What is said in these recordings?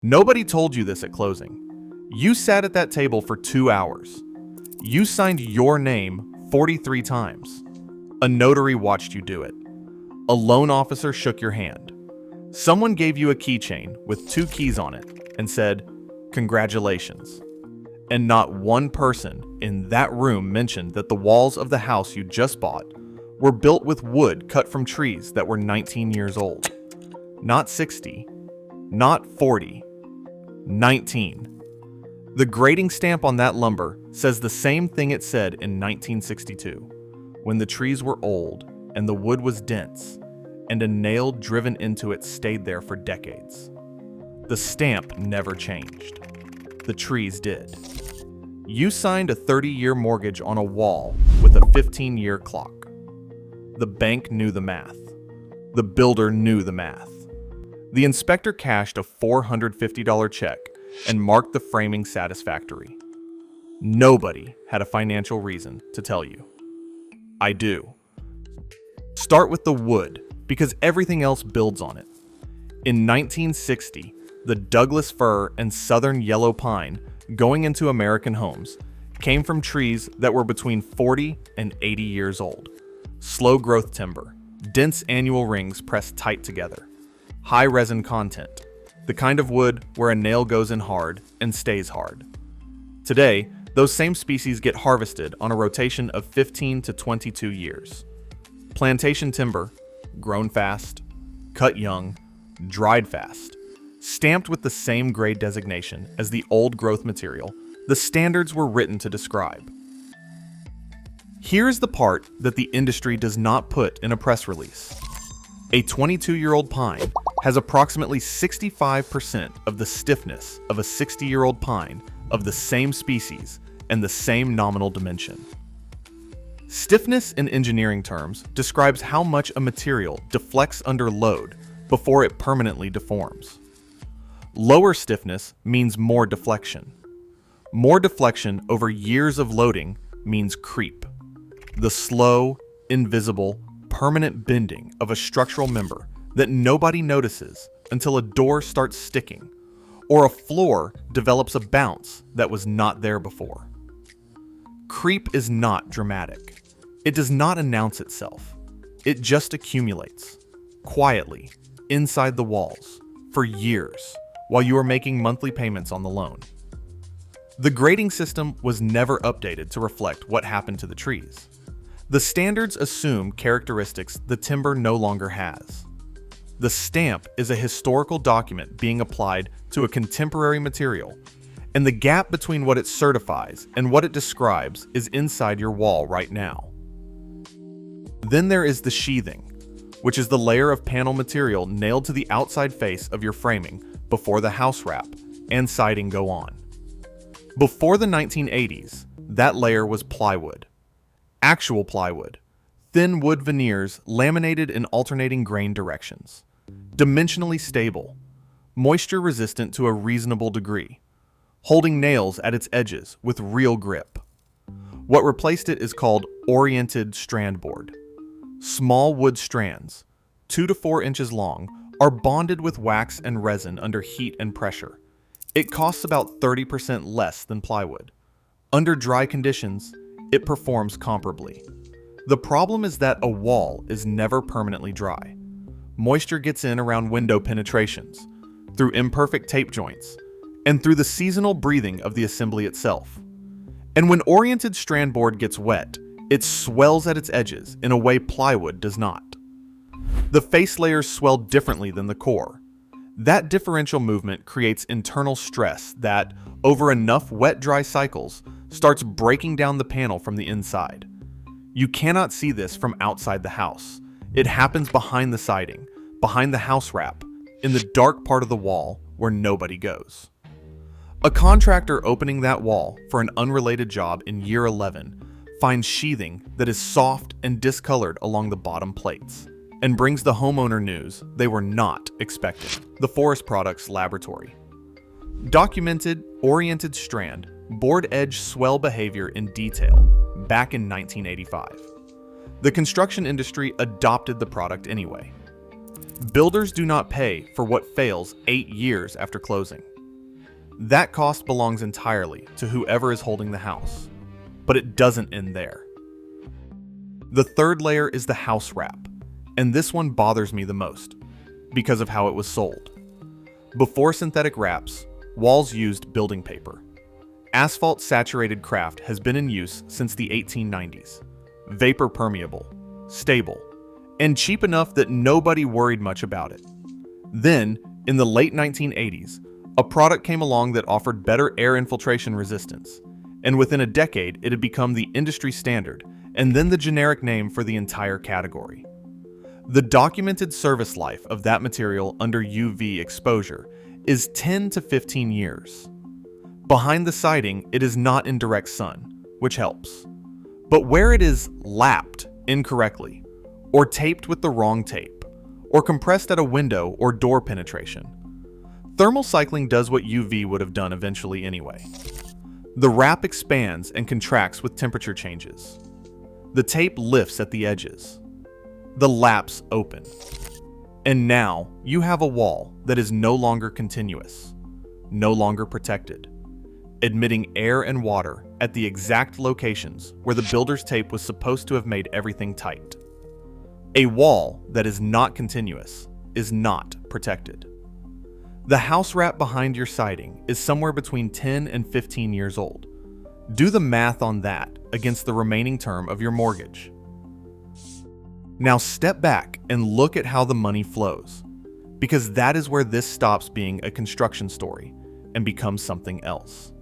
Nobody told you this at closing. You sat at that table for 2 hours. You signed your name 43 times. A notary watched you do it. A loan officer shook your hand. Someone gave you a keychain with 2 keys on it and said, "Congratulations." And not one person in that room mentioned that the walls of the house you just bought were built with wood cut from trees that were 19 years old. Not 60, not 40, 19. The grading stamp on that lumber says the same thing it said in 1962, when the trees were old and the wood was dense, and a nail driven into it stayed there for decades. The stamp never changed. The trees did. You signed a 30-year mortgage on a wall with a 15-year clock. The bank knew the math. The builder knew the math. The inspector cashed a $450 check and marked the framing satisfactory. Nobody had a financial reason to tell you. I do. Start with the wood, because everything else builds on it. In 1960, the Douglas fir and southern yellow pine going into American homes came from trees that were between 40 and 80 years old. Slow growth timber, dense annual rings pressed tight together, high resin content, the kind of wood where a nail goes in hard and stays hard. Today, those same species get harvested on a rotation of 15 to 22 years. Plantation timber, grown fast, cut young, dried fast, stamped with the same grade designation as the old growth material the standards were written to describe. Here's the part that the industry does not put in a press release. A 22-year-old pine has approximately 65% of the stiffness of a 60-year-old pine of the same species and the same nominal dimension. Stiffness in engineering terms describes how much a material deflects under load before it permanently deforms. Lower stiffness means more deflection. More deflection over years of loading means creep. The slow, invisible, permanent bending of a structural member that nobody notices until a door starts sticking, or a floor develops a bounce that was not there before. Creep is not dramatic. It does not announce itself. It just accumulates, quietly, inside the walls, for years, while you are making monthly payments on the loan. The grading system was never updated to reflect what happened to the trees. The standards assume characteristics the timber no longer has. The stamp is a historical document being applied to a contemporary material, and the gap between what it certifies and what it describes is inside your wall right now. Then there is the sheathing, which is the layer of panel material nailed to the outside face of your framing before the house wrap and siding go on. Before the 1980s, that layer was plywood. Actual plywood, thin wood veneers laminated in alternating grain directions, dimensionally stable, moisture resistant to a reasonable degree, holding nails at its edges with real grip. What replaced it is called oriented strand board. Small wood strands, 2 to 4 inches long, are bonded with wax and resin under heat and pressure. It costs about 30% less than plywood. Under dry conditions, it performs comparably. The problem is that a wall is never permanently dry. Moisture gets in around window penetrations, through imperfect tape joints, and through the seasonal breathing of the assembly itself. And when oriented strand board gets wet, it swells at its edges in a way plywood does not. The face layers swell differently than the core. That differential movement creates internal stress that, over enough wet-dry cycles, starts breaking down the panel from the inside. You cannot see this from outside the house. It happens behind the siding, behind the house wrap, in the dark part of the wall where nobody goes. A contractor opening that wall for an unrelated job in year 11 finds sheathing that is soft and discolored along the bottom plates, and brings the homeowner news they were not expecting. The Forest Products Laboratory. Documented oriented strand board edge swell behavior in detail back in 1985. The construction industry adopted the product anyway. Builders do not pay for what fails 8 years after closing. That cost belongs entirely to whoever is holding the house. But it doesn't end there. The third layer is the house wrap, and this one bothers me the most because of how it was sold. Before synthetic wraps, walls used building paper. Asphalt-saturated kraft has been in use since the 1890s. Vapor permeable, stable, and cheap enough that nobody worried much about it. Then, in the late 1980s, a product came along that offered better air infiltration resistance, and within a decade it had become the industry standard and then the generic name for the entire category. The documented service life of that material under UV exposure is 10 to 15 years. Behind the siding, it is not in direct sun, which helps. But where it is lapped incorrectly, or taped with the wrong tape, or compressed at a window or door penetration, thermal cycling does what UV would have done eventually anyway. The wrap expands and contracts with temperature changes. The tape lifts at the edges. The laps open. And now you have a wall that is no longer continuous, no longer protected, admitting air and water at the exact locations where the builder's tape was supposed to have made everything tight. A wall that is not continuous is not protected. The house wrap behind your siding is somewhere between 10 and 15 years old. Do the math on that against the remaining term of your mortgage. Now step back and look at how the money flows, because that is where this stops being a construction story and becomes something else.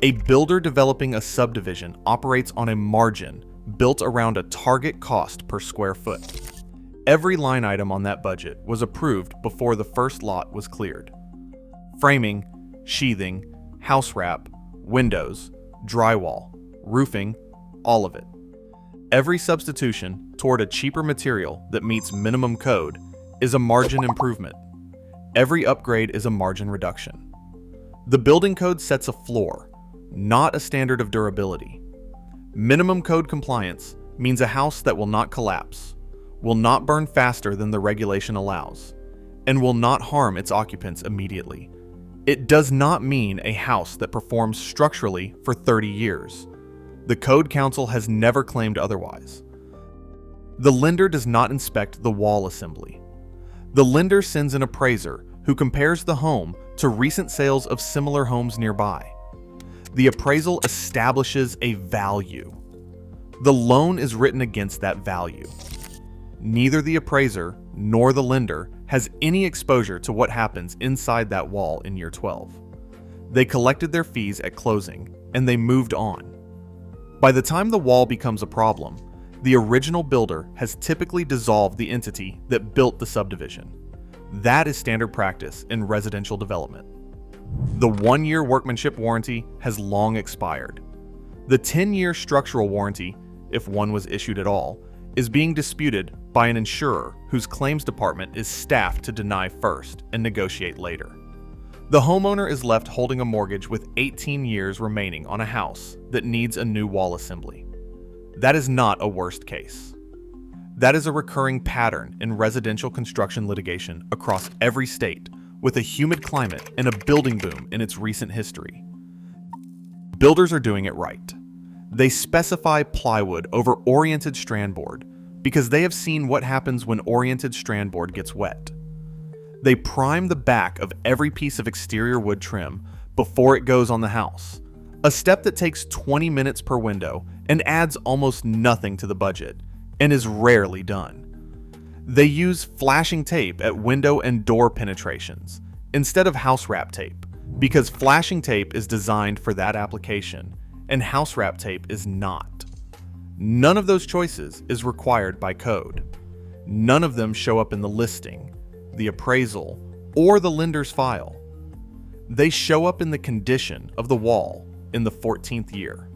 A builder developing a subdivision operates on a margin built around a target cost per square foot. Every line item on that budget was approved before the first lot was cleared. Framing, sheathing, house wrap, windows, drywall, roofing, all of it. Every substitution toward a cheaper material that meets minimum code is a margin improvement. Every upgrade is a margin reduction. The building code sets a floor, not a standard of durability. Minimum code compliance means a house that will not collapse, will not burn faster than the regulation allows, and will not harm its occupants immediately. It does not mean a house that performs structurally for 30 years. The Code Council has never claimed otherwise. The lender does not inspect the wall assembly. The lender sends an appraiser who compares the home to recent sales of similar homes nearby. The appraisal establishes a value. The loan is written against that value. Neither the appraiser nor the lender has any exposure to what happens inside that wall in year 12. They collected their fees at closing, and they moved on. By the time the wall becomes a problem, the original builder has typically dissolved the entity that built the subdivision. That is standard practice in residential development. The 1-year workmanship warranty has long expired. The 10-year structural warranty, if one was issued at all, is being disputed by an insurer whose claims department is staffed to deny first and negotiate later. The homeowner is left holding a mortgage with 18 years remaining on a house that needs a new wall assembly. That is not a worst case. That is a recurring pattern in residential construction litigation across every state, with a humid climate and a building boom in its recent history. Builders are doing it right. They specify plywood over oriented strand board because they have seen what happens when oriented strand board gets wet. They prime the back of every piece of exterior wood trim before it goes on the house, a step that takes 20 minutes per window and adds almost nothing to the budget, and is rarely done. They use flashing tape at window and door penetrations instead of house wrap tape, because flashing tape is designed for that application, and house wrap tape is not. None of those choices is required by code. None of them show up in the listing, the appraisal, or the lender's file. They show up in the condition of the wall in the 14th year.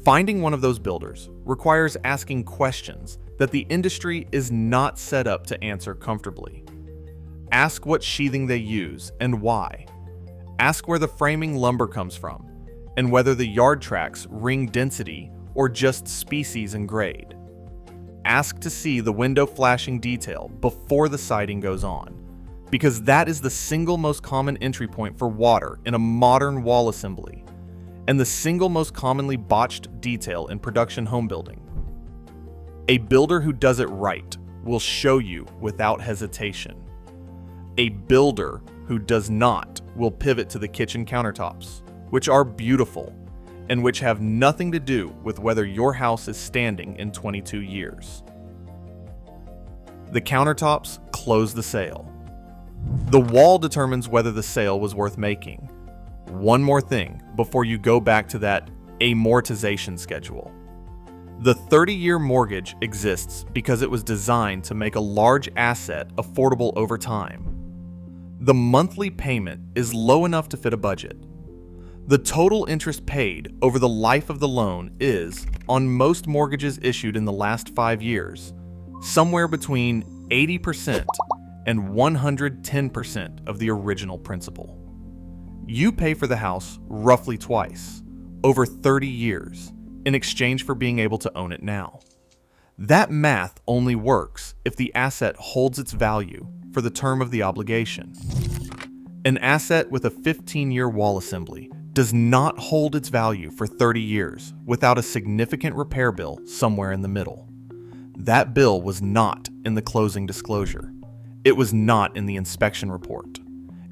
Finding one of those builders requires asking questions that the industry is not set up to answer comfortably. Ask what sheathing they use and why. Ask where the framing lumber comes from, and whether the yard tracks ring density or just species and grade. Ask to see the window flashing detail before the siding goes on. because that is the single most common entry point for water in a modern wall assembly, and the single most commonly botched detail in production home building. A builder who does it right will show you without hesitation. A builder who does not will pivot to the kitchen countertops, which are beautiful and which have nothing to do with whether your house is standing in 22 years. The countertops close the sale. The wall determines whether the sale was worth making. One more thing before you go back to that amortization schedule. The 30-year mortgage exists because it was designed to make a large asset affordable over time. The monthly payment is low enough to fit a budget. The total interest paid over the life of the loan is, on most mortgages issued in the last 5 years, somewhere between 80% and 110% of the original principal. You pay for the house roughly twice, over 30 years, in exchange for being able to own it now. That math only works if the asset holds its value for the term of the obligation. An asset with a 15-year wall assembly does not hold its value for 30 years without a significant repair bill somewhere in the middle. That bill was not in the closing disclosure. It was not in the inspection report.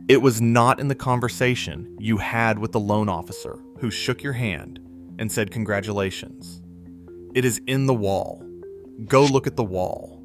It was not in the conversation you had with the loan officer who shook your hand and said congratulations. It is in the wall. Go look at the wall.